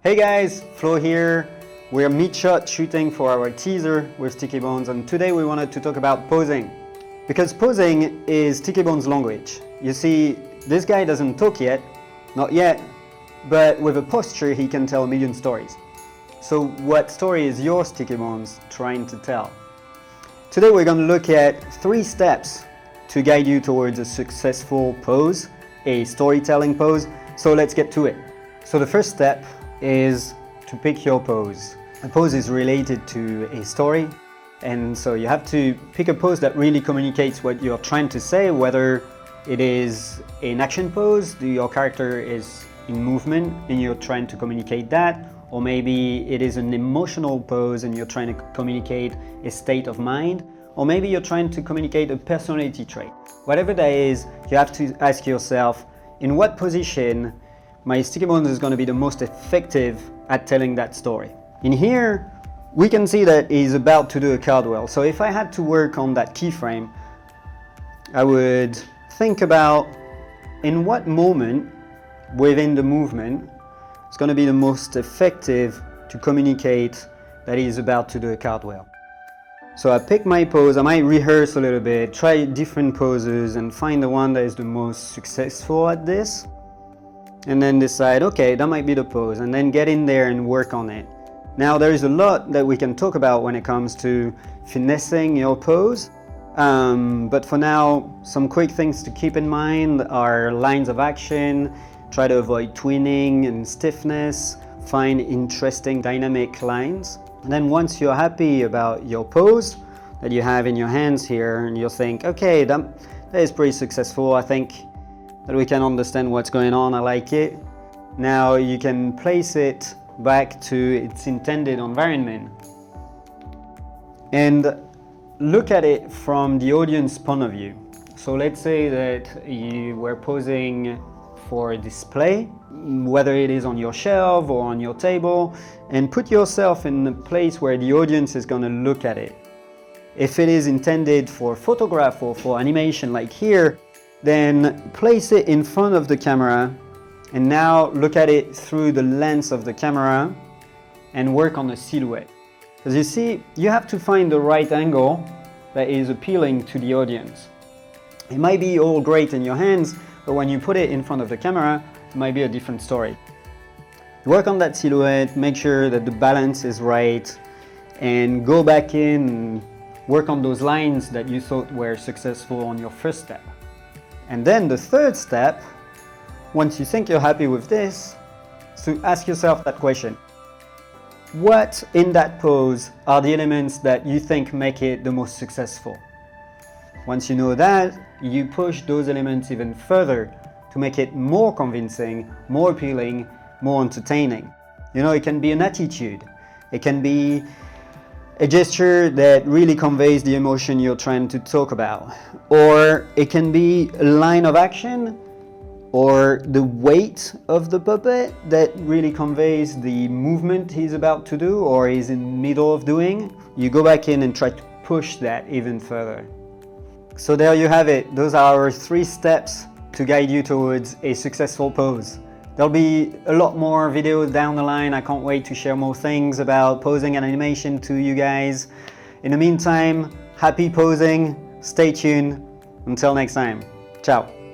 Hey guys, Flo here. We're mid-shot shooting for our teaser with Stickybones, and today we wanted to talk about posing. Because posing is Stickybones' language. You see, this guy doesn't talk yet, not yet, but with a posture he can tell a million stories. So what story is your Stickybones trying to tell? Today we're going to look at 3 steps to guide you towards a successful pose, a storytelling pose. So let's get to it. So the first step is to pick your pose. A pose is related to a story, and so you have to pick a pose that really communicates what you're trying to say, whether it is an action pose, your character is in movement and you're trying to communicate that, or maybe it is an emotional pose and you're trying to communicate a state of mind, or maybe you're trying to communicate a personality trait. Whatever that is, you have to ask yourself, in what position my Stickybones is going to be the most effective at telling that story. In here, we can see that he's about to do a cartwheel. So if I had to work on that keyframe, I would think about in what moment within the movement it's going to be the most effective to communicate that he's about to do a cartwheel. So I pick my pose, I might rehearse a little bit, try different poses and find the one that is the most successful at this. And then decide, okay, that might be the pose, and then get in there and work on it. Now there is a lot that we can talk about when it comes to finessing your pose, but for now, some quick things to keep in mind are lines of action, try to avoid twinning and stiffness, find interesting dynamic lines. And then once you're happy about your pose that you have in your hands here, and you'll think, okay, that is pretty successful, I think that we can understand what's going on, I like it. Now you can place it back to its intended environment and look at it from the audience point of view. So let's say that you were posing for a display, whether it is on your shelf or on your table, and put yourself in a place where the audience is going to look at it. If it is intended for photograph or for animation like here, then place it in front of the camera and now look at it through the lens of the camera and work on the silhouette. Because you see, you have to find the right angle that is appealing to the audience. It might be all great in your hands, but when you put it in front of the camera, it might be a different story. Work on that silhouette, make sure that the balance is right, and go back in and work on those lines that you thought were successful on your first step. And then the third step, once you think you're happy with this, is to ask yourself that question. What in that pose are the elements that you think make it the most successful? Once you know that, you push those elements even further to make it more convincing, more appealing, more entertaining. You know, it can be an attitude. It can be a gesture that really conveys the emotion you're trying to talk about. Or it can be a line of action or the weight of the puppet that really conveys the movement he's about to do or he's in the middle of doing. You go back in and try to push that even further. So there you have it. Those are our 3 steps to guide you towards a successful pose. There'll be a lot more videos down the line. I can't wait to share more things about posing and animation to you guys. In the meantime, happy posing. Stay tuned. Until next time. Ciao.